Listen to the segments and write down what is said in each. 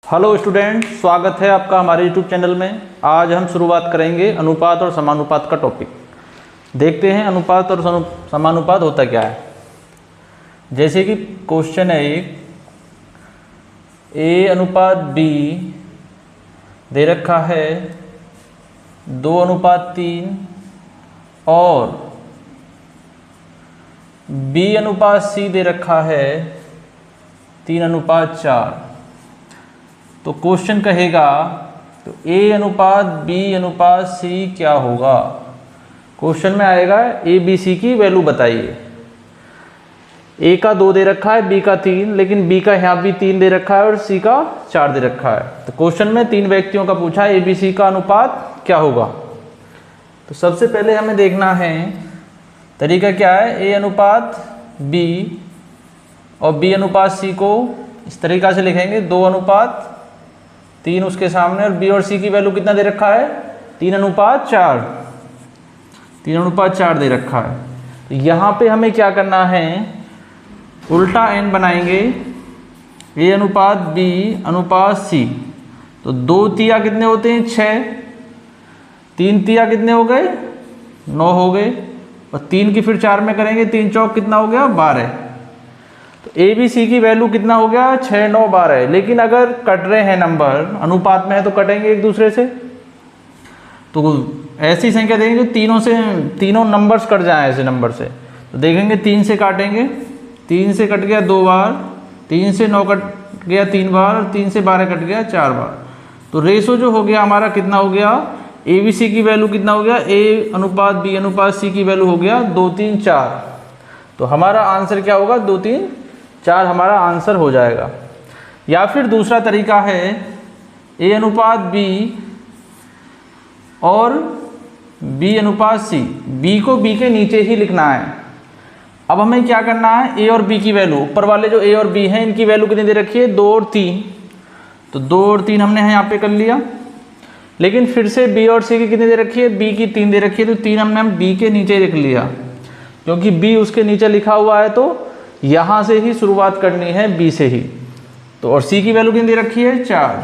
Hello student, स्वागत है आपका हमारे यूट्यूब चैनल में। आज हम शुरुआत करेंगे अनुपात और समानुपात का टॉपिक। देखते हैं अनुपात और समानुपात होता क्या है। जैसे कि क्वेश्चन है एक, A अनुपात B दे रखा है 2:3 और B अनुपात C दे रखा है 3:4। तो क्वेश्चन कहेगा तो A अनुपात B अनुपात C क्या होगा। क्वेश्चन में आएगा A B C की वैल्यू बताइए। A का 2 दे रखा है, B का 3, लेकिन B का यहाँ भी 3 दे रखा है और C का 4 दे रखा है। तो क्वेश्चन में 3 व्यक्तियों का पूछा है A B C का अनुपात क्या होगा। तो सबसे पहले हमें देखना है तरीका क्या है। A अनुपात B और B अनुपात C को इस तरीका से लिखेंगे 2:3 उसके सामने, और B और C की वैल्यू कितना दे रखा है 3:4। 3:4 दे रखा है। तो यहाँ पे हमें क्या करना है, उल्टा n बनाएंगे। A अनुपात B अनुपात C, तो 2 तिया कितने होते हैं 6, 3 तिया कितने हो गए 9 हो गए, और 3 की फिर 4 में करेंगे, 3 चौक कितना हो गया 12। तो ए बी सी की वैल्यू कितना हो गया 6, 9, 12। लेकिन अगर कट रहे हैं नंबर, अनुपात में है तो कटेंगे एक दूसरे से। तो ऐसी संख्या देंगे जो तीनों नंबर्स कट जाए ऐसे नंबर से। तो देखेंगे 3 से काटेंगे, 3 से कट गया 2 बार, 3 से 9 कट गया 3 बार, और 3 से 12 कट गया 4 बार। तो रेशो जो हो गया हमारा कितना हो गया, ए बी सी की वैल्यू कितना हो गया, ए अनुपात बी अनुपात सी की वैल्यू हो गया 2, 3, 4। तो हमारा आंसर क्या होगा 2, 3, 4 हमारा आंसर हो जाएगा। या फिर दूसरा तरीका है ए अनुपात बी और बी अनुपात सी। बी को बी के नीचे ही लिखना है। अब हमें क्या करना है, ए और बी की वैल्यू, ऊपर वाले जो ए और बी हैं इनकी वैल्यू कितनी दे रखी है 2 और 3। तो 2 और 3 हमने यहाँ पे कर लिया। लेकिन फिर से बी और सी की कितनी दे रखी है, बी की 3 दे रखी है, तो 3 हमने बी के नीचे लिख लिया। क्योंकि बी उसके नीचे लिखा हुआ है तो यहाँ से ही शुरुआत करनी है, बी से ही। तो और सी की वैल्यू कितनी दे रखी है 4।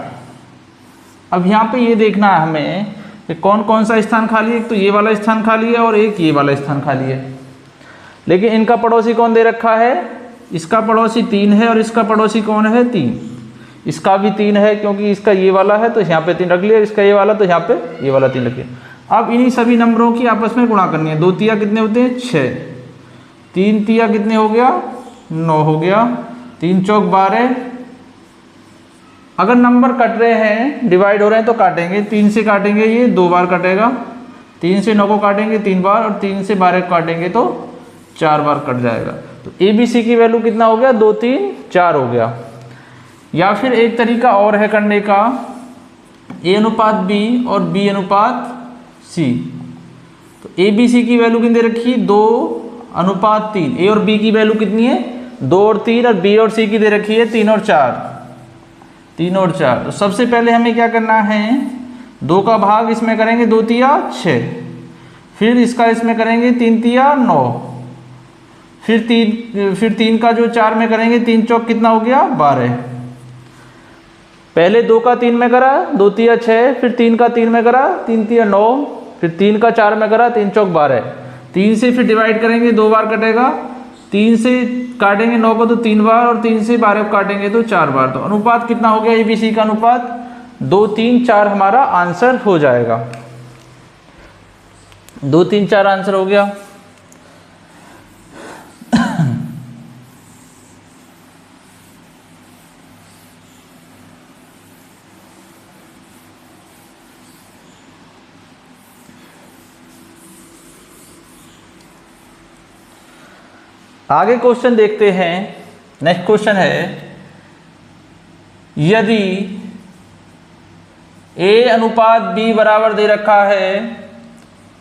अब यहाँ पे ये देखना है हमें कि कौन कौन सा स्थान खाली है। एक तो ये वाला स्थान खाली है और एक ये वाला स्थान खाली है। लेकिन इनका पड़ोसी कौन दे रखा है, इसका पड़ोसी 3 है और इसका पड़ोसी कौन है 3। इसका भी 3 है क्योंकि इसका ये वाला है तो यहाँ पे 3 रख लिया, इसका ये वाला तो यहाँ पे ये वाला 3 रख लिया। अब इन्हीं सभी नंबरों की आपस में गुणा करनी है। 2 तिया कितने होते हैं 6, 3 तिया कितने हो गया 9 हो गया, 3 चौक 12। अगर नंबर कट रहे हैं, डिवाइड हो रहे हैं तो काटेंगे। 3 से काटेंगे ये 2 बार कटेगा, 3 से 9 को काटेंगे 3 बार, और 3 से 12 को काटेंगे तो 4 बार कट जाएगा। तो ए बी सी की वैल्यू कितना हो गया 2, 3, 4 हो गया। या फिर एक तरीका और है करने का, ए अनुपात बी और बी अनुपात सी। तो ए बी सी की वैल्यू कितनी दे रखी है 2:3। ए और बी की वैल्यू कितनी है 2 और 3, और बी और सी की दे रखी है 3 और 4। 3 और 4। तो सबसे पहले हमें क्या करना है, 2 का भाग इसमें करेंगे 2 तिया 6, फिर इसका इसमें करेंगे 3 तिया 9, फिर 3 का जो 4 में करेंगे, 3 चौक कितना हो गया 12। पहले 2 का 3 में करा 2 तिया 6, फिर 3 का 3 में करा 3 तिया 9, फिर 3 का 4 में करा 3 चौक 12। 3 से फिर डिवाइड करेंगे 2 बार कटेगा, 3 से काटेंगे 9 को तो 3 बार, और 3 से 12 को काटेंगे तो 4 बार। तो अनुपात कितना हो गया ए बी सी का अनुपात 2, 3, 4 हमारा आंसर हो जाएगा। 2, 3, 4 आंसर हो गया। आगे क्वेश्चन देखते हैं। नेक्स्ट क्वेश्चन है, यदि A अनुपात B बराबर दे रखा है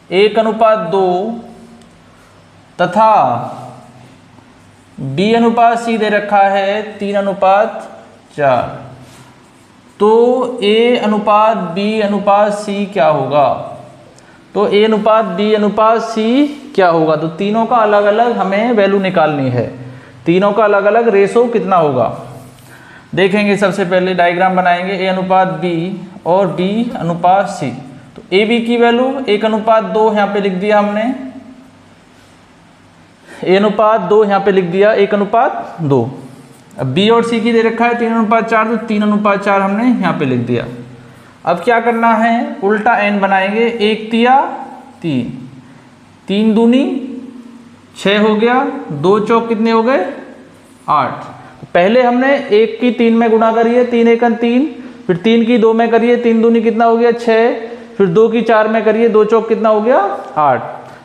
1:2 तथा B अनुपात C दे रखा है 3:4, तो A अनुपात B अनुपात C क्या होगा। तो A अनुपात B अनुपात C क्या होगा। तो तीनों का अलग अलग हमें वैल्यू निकालनी है, तीनों का अलग अलग रेशो कितना होगा। देखेंगे सबसे पहले डायग्राम बनाएंगे ए अनुपात बी और बी अनुपात सी। तो ए बी की वैल्यू 1:2 यहाँ पे लिख दिया हमने, ए अनुपात 2 यहाँ पे लिख दिया 1:2। अब बी और सी की दे रखा है 3:4, तो 3:4 हमने यहाँ पे लिख दिया। अब क्या करना है, उल्टा एन बनाएंगे, 1 तिया 3, 3 दूनी 6 हो गया, 2 चौक कितने हो गए 8। पहले हमने 1 की 3 में गुणा करिए, 3 एकन 3, फिर 3 की 2 में करिए, 3 दूनी कितना हो गया 6, फिर 2 की 4 में करिए, 2 चौक कितना हो गया 8।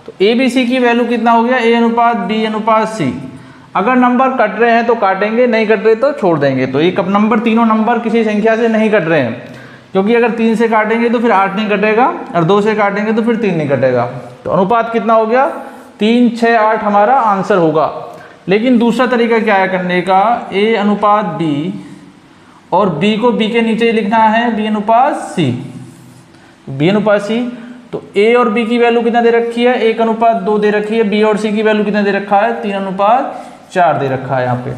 तो ए बी सी की वैल्यू कितना हो गया, ए अनुपात बी अनुपात सी। अगर नंबर कट रहे हैं तो काटेंगे, नहीं कट रहे तो छोड़ देंगे। तो ये कब नंबर, तीनों नंबर किसी संख्या से नहीं कट रहे हैं, क्योंकि अगर 3 से काटेंगे तो फिर 8 नहीं कटेगा, और 2 से काटेंगे तो फिर 3 नहीं कटेगा। तो अनुपात कितना हो गया 3, 6, 8 हमारा आंसर होगा। लेकिन दूसरा तरीका क्या है करने का, ए अनुपात बी और बी को बी के नीचे ही लिखना है, बी अनुपात सी, बी अनुपात सी। तो ए और बी की वैल्यू कितना दे रखी है, 1:2 दे रखी है, बी और सी की वैल्यू कितना दे रखा है 3:4 दे रखा है यहाँ पे।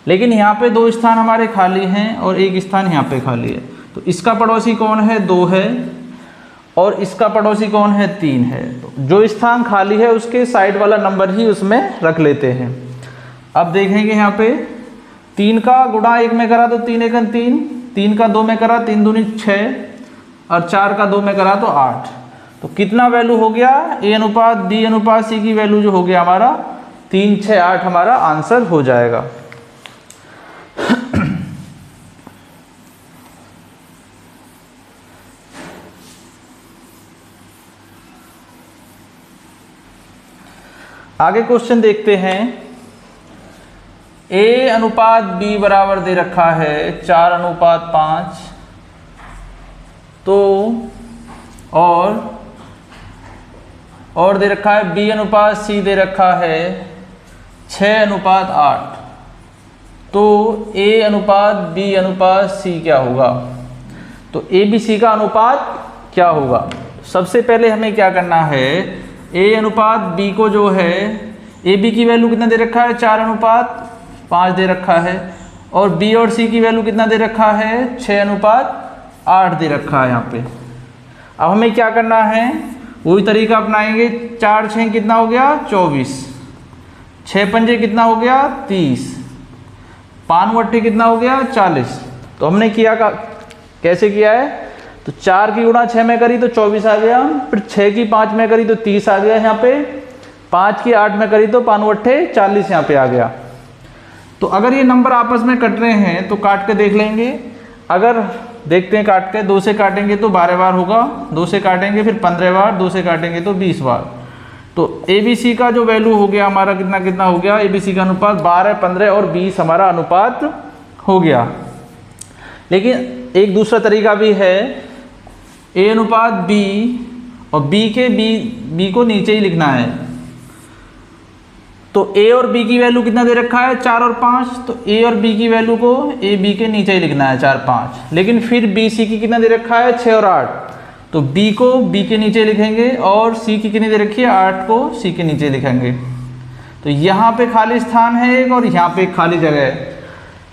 लेकिन यहाँ पे 2 स्थान हमारे खाली हैं और 1 स्थान यहाँ पे खाली है। तो इसका पड़ोसी कौन है, 2 है, और इसका पड़ोसी कौन है, 3 है। तो जो स्थान खाली है उसके साइड वाला नंबर ही उसमें रख लेते हैं। अब देखेंगे यहाँ पे 3 का गुणा 1 में करा तो 3 एकन 3, 3 का 2 में करा 3 दूनी 6, और 4 का 2 में करा तो 8। तो कितना वैल्यू हो गया, ए अनुपात बी अनुपात सी की वैल्यू जो हो गया हमारा 3, 6, 8 हमारा आंसर हो जाएगा। आगे क्वेश्चन देखते हैं। ए अनुपात बी बराबर दे रखा है 4:5, तो और दे रखा है बी अनुपात सी दे रखा है 6:8। तो ए अनुपात बी अनुपात सी क्या होगा, तो ए बी सी का अनुपात क्या होगा। सबसे पहले हमें क्या करना है, ए अनुपात बी को जो है, ए बी की वैल्यू कितना दे रखा है 4:5 दे रखा है, और बी और सी की वैल्यू कितना दे रखा है 6:8 दे रखा है यहाँ पे। अब हमें क्या करना है, वही तरीका अपनाएंगे। 4 6 कितना हो गया 24, 6 पंजे कितना हो गया 30, 5 अट्ठे कितना हो गया 40। तो हमने किया कैसे किया है, तो 4 की गुणा 6 में करी तो 24 आ गया, फिर 6 की 5 में करी तो 30 आ गया यहाँ पे, 5 की 8 में करी तो 5 अट्ठे 40 यहाँ पे आ गया। तो अगर ये नंबर आपस में कट रहे हैं तो काट के देख लेंगे। अगर देखते हैं काट के, 2 से काटेंगे तो 12 बार होगा, 2 से काटेंगे फिर 15 बार, 2 से काटेंगे तो 20 बार। तो ए बी सी का जो वैल्यू हो गया हमारा कितना कितना हो गया, ए बी सी का अनुपात 12, 15 और 20 हमारा अनुपात हो गया। लेकिन एक दूसरा तरीका भी है, ए अनुपात बी और बी को नीचे ही लिखना है। तो ए और बी की वैल्यू कितना दे रखा है 4 और 5, तो ए और बी की वैल्यू को ए बी के नीचे ही लिखना है 4 5। लेकिन फिर बी सी की कितना दे रखा है 6 और 8, तो बी को बी के नीचे लिखेंगे, और सी की कितनी दे रखी है 8 को सी के नीचे लिखेंगे। तो यहाँ पे खाली स्थान है एक, और यहाँ पे एक खाली जगह है।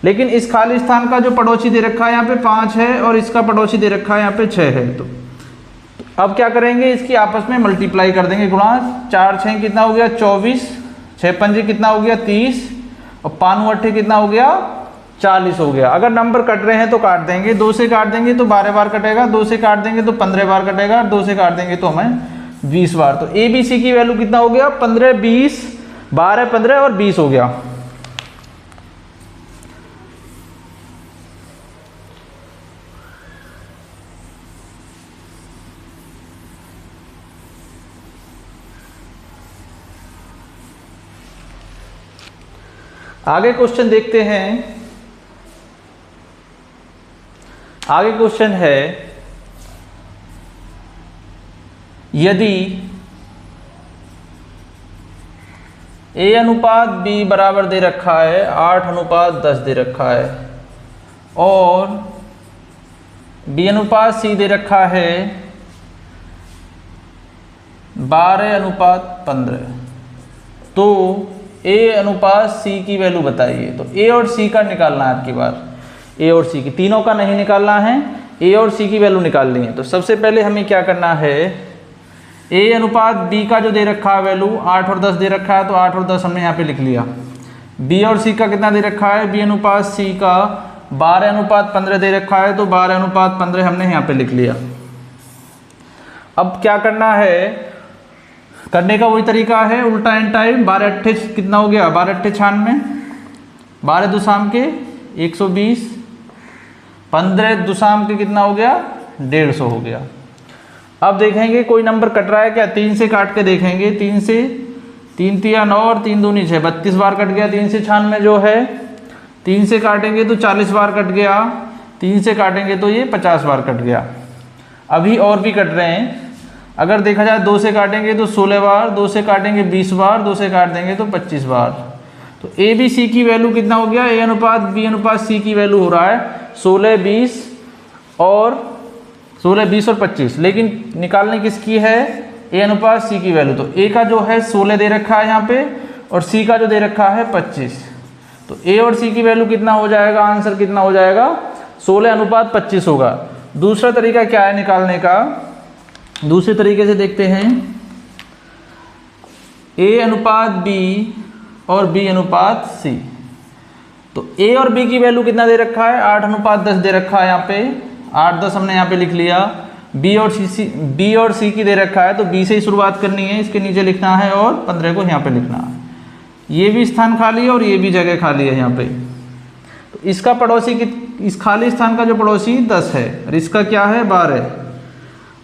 लेकिन इस खाली स्थान का जो पड़ोसी दे रखा है यहाँ पे 5 है, और इसका पड़ोसी दे रखा है यहाँ पे 6 है। तो अब क्या करेंगे, इसकी आपस में मल्टीप्लाई कर देंगे, गुणा। 4 6 कितना हो गया 24, 6 पंजे कितना हो गया 30, और 5 अट्ठे कितना हो गया 40 हो गया। अगर नंबर कट रहे हैं तो काट देंगे, 2 से काट देंगे तो 12 बार कटेगा, 2 से काट देंगे तो 15 बार कटेगा, 2 से काट देंगे तो हमें 20 बार। तो ए बी सी की वैल्यू कितना हो गया 15 20, 12 15 और 20 हो गया। आगे क्वेश्चन देखते हैं। आगे क्वेश्चन है, यदि ए अनुपात बी बराबर दे रखा है 8:10 दे रखा है, और बी अनुपात सी दे रखा है 12:15, तो ए अनुपात सी की वैल्यू बताइए। तो ए और सी का निकालना है आपकी बार, ए और सी की, तीनों का नहीं निकालना है, ए और सी की वैल्यू निकालनी है। तो सबसे पहले हमें क्या करना है, ए अनुपात बी का जो दे रखा है वैल्यू 8 और 10 दे रखा है, तो 8 और 10 हमने यहाँ पे लिख लिया। बी और सी का कितना दे रखा है, बी अनुपात सी का 12 अनुपात 15 दे रखा है, तो 12 अनुपात 15 हमने यहाँ पे लिख लिया। अब क्या करना है, करने का वही तरीका है, उल्टा एंड टाइम। 12 अट्ठे कितना हो गया, 12 अट्ठे 96, 12 दुसाम के 120, 15 दुसाम के कितना हो गया, 150 हो गया। अब देखेंगे कोई नंबर कट रहा है क्या, 3 से काट के देखेंगे, 3 से 3 तिया 9 और 3 दूनी 6, 32 बार कट गया। 3 से 96 जो है 3 से काटेंगे तो 40 बार कट गया, 3 से काटेंगे तो ये 50 बार कट गया। अभी और भी कट रहे हैं, अगर देखा जाए 2 से काटेंगे तो 16 बार, 2 से काटेंगे 20 बार, 2 से काट देंगे तो 25 बार। तो ए बी सी की वैल्यू कितना हो गया, ए अनुपात बी अनुपात सी की वैल्यू हो रहा है 16, 20 और 25, लेकिन निकालने किसकी है, ए अनुपात सी की वैल्यू। तो ए का जो है 16 दे रखा है यहाँ पे और सी का जो दे रखा है 25। तो ए और सी की वैल्यू कितना हो जाएगा, आंसर कितना हो जाएगा, 16 अनुपात 25 होगा। दूसरा तरीका क्या है निकालने का, दूसरे तरीके से देखते हैं, ए अनुपात बी और बी अनुपात सी। तो ए और बी की वैल्यू कितना दे रखा है, 8 अनुपात 10 दे रखा है यहाँ पे, 8 10 हमने यहाँ पे लिख लिया। बी और सी की दे रखा है, तो बी से ही शुरुआत करनी है, इसके नीचे लिखना है और 15 को यहाँ पे लिखना है। ये भी स्थान खाली है और ये भी जगह खाली है यहाँ पे। तो इसका पड़ोसी इस खाली स्थान का जो पड़ोसी 10 है और इसका क्या है 12।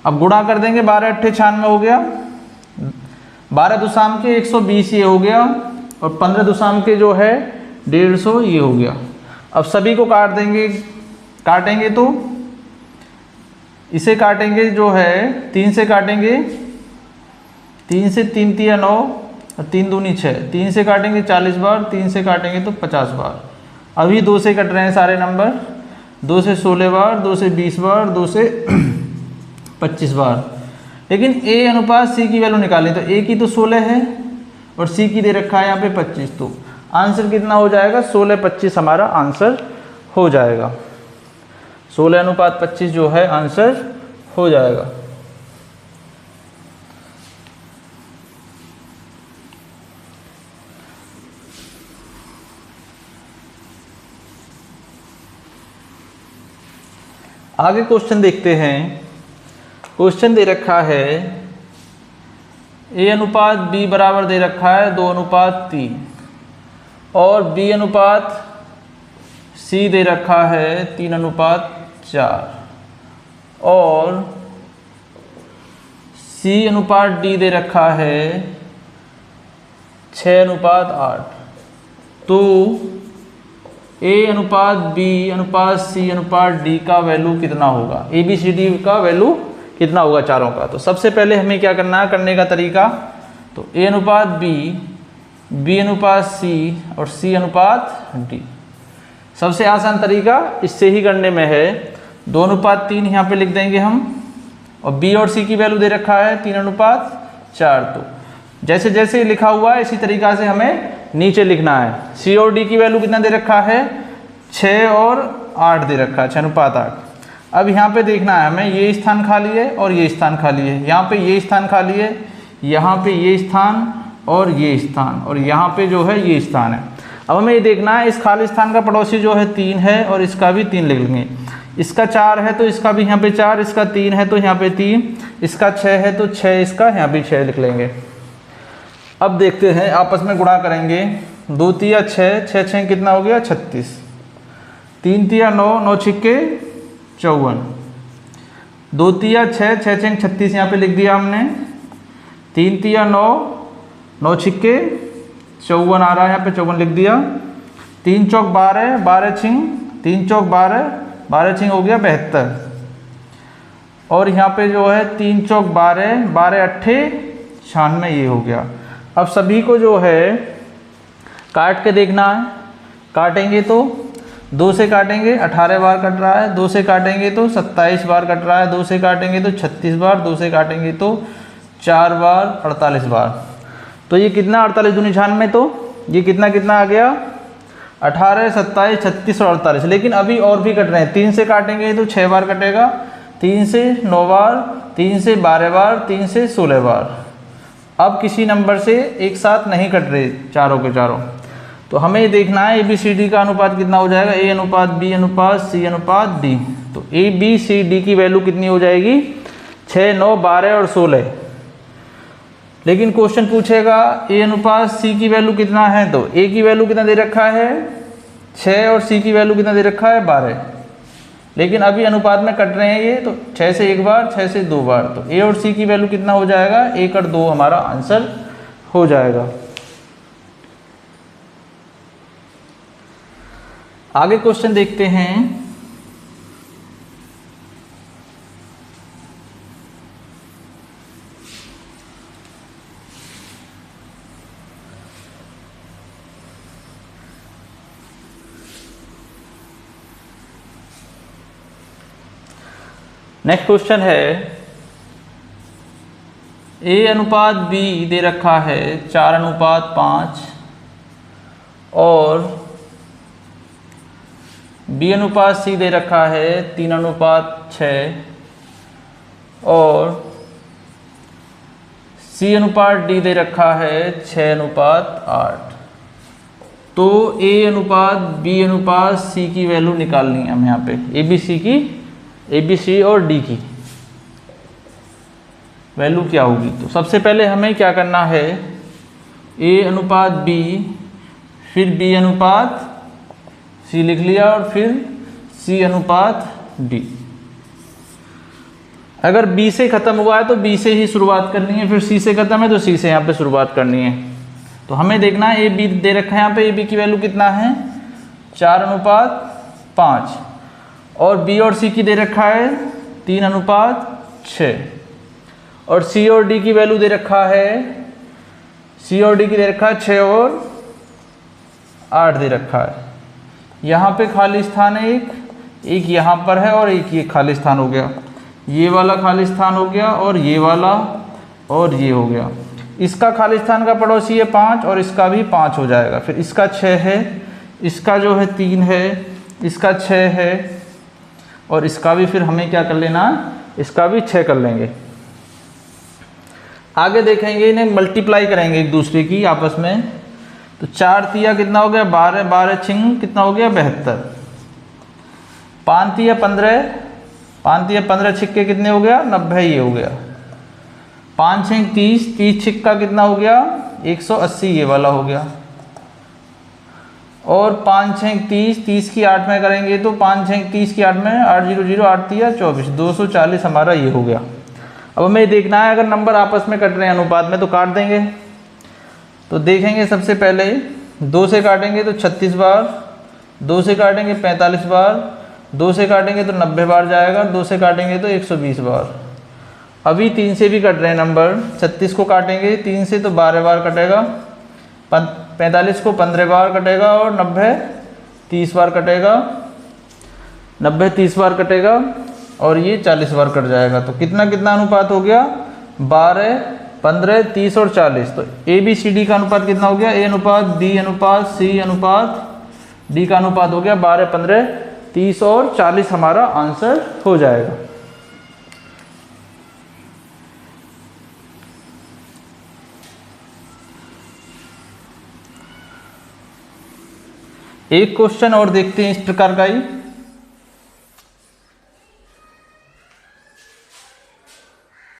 अब गुणा कर देंगे, 12 अट्ठे 96 हो गया, 12 दुसाम के 120 ये हो गया और 15 दुसाम के जो है 150 ये हो गया। अब सभी को काट देंगे, काटेंगे तो इसे काटेंगे जो है 3 से काटेंगे, 3 से 3 तिया 9 और 3 दूनी 6, 3 से काटेंगे 40 बार, 3 से काटेंगे तो 50 बार। अभी 2 से कट रहे हैं सारे नंबर, 2 से 16 बार, 2 से 20 बार, 2 से 25 बार। लेकिन ए अनुपात सी की वैल्यू निकालें तो ए की तो 16 है और सी की दे रखा है यहाँ पे 25। तो आंसर कितना हो जाएगा, 16 25 हमारा आंसर हो जाएगा। 16 अनुपात 25 जो है आंसर हो जाएगा। आगे क्वेश्चन देखते हैं। क्वेश्चन दे रखा है ए अनुपात बी बराबर दे रखा है 2 अनुपात 3 और बी अनुपात सी दे रखा है 3 अनुपात 4 और सी अनुपात डी दे रखा है 6 अनुपात 8। तो ए अनुपात बी अनुपात सी अनुपात डी का वैल्यू कितना होगा, ए बी सी डी का वैल्यू कितना होगा चारों का। तो सबसे पहले हमें क्या करना है, करने का तरीका, तो ए अनुपात बी, बी अनुपात सी और सी अनुपात डी। सबसे आसान तरीका इससे ही करने में है, 2 अनुपात 3 यहाँ पे लिख देंगे हम और बी और सी की वैल्यू दे रखा है 3 अनुपात 4। तो जैसे जैसे लिखा हुआ है इसी तरीका से हमें नीचे लिखना है। सी और डी की वैल्यू कितना दे रखा है, 6 और 8 दे रखा है, 6 अनुपात 8। अब यहाँ पे देखना है हमें, ये स्थान खाली है और ये स्थान खाली है, यहाँ पे ये स्थान खाली है, यहाँ पे ये स्थान और ये स्थान और यहाँ पे जो है ये स्थान है। अब हमें ये देखना है इस खाली स्थान का पड़ोसी जो है 3 है और इसका भी 3 लिख लेंगे। इसका 4 है तो इसका भी यहाँ पे 4, इसका 3 है तो यहाँ पे 3, इसका 6 है तो 6, इसका यहाँ भी 6 लिख लेंगे। अब देखते हैं, आपस में गुणा करेंगे, 2 तिया 6, 6 6 कितना हो गया 36, 3 तिया 9, 9 छिक्के 54, 2 तिया 6, 6 6 36 यहाँ पे लिख दिया हमने, 3 तिया 9, 9 छिक्के 54 आ रहा है यहाँ पे 54 लिख दिया, 3 चौक 12, 12 छिंग 3 चौक 12, 12 छिंग हो गया 72 और यहाँ पे जो है 3 चौक 12, 12 अट्ठे 96 ये हो गया। अब सभी को जो है काट के देखना है, काटेंगे तो 2 से काटेंगे 18 बार कट रहा है, 2 से काटेंगे तो 27 बार कट रहा है, 2 से काटेंगे तो 36 बार, 2 से काटेंगे तो 4 बार 48 बार। तो ये कितना 48 दूनी 96, तो ये कितना कितना आ गया 18, 27, 36 और 48। लेकिन अभी और भी कट रहे हैं। 3 से काटेंगे तो 6 बार कटेगा, 3 से 9 बार, 3 से 12 बार, 3 से 16 बार। अब किसी नंबर से एक साथ नहीं कट रहे चारों के चारों, तो हमें ये देखना है ABCD का अनुपात कितना हो जाएगा, A अनुपात B अनुपात C अनुपात D। तो ABCD की वैल्यू कितनी हो जाएगी 6, 9, 12 और 16। लेकिन क्वेश्चन पूछेगा A अनुपात C की वैल्यू कितना है, तो A की वैल्यू कितना दे रखा है 6 और C की वैल्यू कितना दे रखा है 12। लेकिन अभी अनुपात में कट रहे हैं ये, तो 6 से 1 बार, 6 से 2 बार, तो A और C की वैल्यू कितना हो जाएगा 1 और 2 हमारा आंसर हो जाएगा। आगे क्वेश्चन देखते हैं। नेक्स्ट क्वेश्चन है A अनुपात B दे रखा है 4 अनुपात 5 और B अनुपात C दे रखा है 3 अनुपात 6 और C अनुपात D दे रखा है 6 अनुपात 8। तो A अनुपात B अनुपात C की वैल्यू निकालनी है हमें यहाँ पे, ABC और D की वैल्यू क्या होगी। तो सबसे पहले हमें क्या करना है, A अनुपात B, फिर B अनुपात C लिख लिया और फिर C अनुपात D। अगर B से ख़त्म हुआ है तो B से ही शुरुआत करनी है, फिर C से ख़त्म है तो C से यहाँ पे शुरुआत करनी है। तो हमें देखना है AB दे रखा है यहाँ पे, AB की वैल्यू कितना है 4 अनुपात 5 और B और C की दे रखा है 3 अनुपात 6 और C और D की वैल्यू दे रखा है, C और D की दे रखा है 6 और 8 दे रखा है। यहाँ पे खाली स्थान है एक यहाँ पर है और एक ये खाली स्थान हो गया, ये वाला खाली स्थान हो गया और ये वाला और ये हो गया। इसका खाली स्थान का पड़ोसी है 5 और इसका भी 5 हो जाएगा। फिर इसका 6 है, इसका जो है 3 है, इसका 6 है और इसका भी फिर हमें क्या कर लेना, इसका भी 6 कर लेंगे। आगे देखेंगे, इन्हें मल्टीप्लाई करेंगे एक दूसरे की आपस में। तो 4 तिया कितना हो गया 12, 12 छिंग कितना हो गया 72, 5 तिया 15, 5 तिया 15 छिक्के कितने हो गया 90, ये हो गया। 5 छिंग 30, 30 छिक्का कितना हो गया 180, ये वाला हो गया। और 5 छिंग 30, 30 की 8 में करेंगे तो 5 छिंग 30 की 8 में 8 0 0 8 तिया 24, 240 हमारा ये हो गया। अब हमें देखना है अगर नंबर आपस में कट रहे हैं अनुपात में तो काट देंगे। तो देखेंगे सबसे पहले 2 से काटेंगे तो 36 बार, 2 से काटेंगे 45 बार, 2 से काटेंगे तो 90 बार जाएगा, 2 से काटेंगे तो 120 बार। अभी 3 से भी कट रहे हैं नंबर। 36 को काटेंगे 3 से तो 12 बार कटेगा, 45 को 15 बार कटेगा और 90 30 बार कटेगा, 90 30 बार कटेगा और ये 40 बार कट जाएगा। तो कितना कितना अनुपात हो गया 12, 15, 30 और 40। तो ABCD का अनुपात कितना हो गया, A अनुपात B अनुपात C अनुपात D का अनुपात हो गया 12, 15, 30 और 40 हमारा आंसर हो जाएगा। एक क्वेश्चन और देखते हैं इस प्रकार का ही।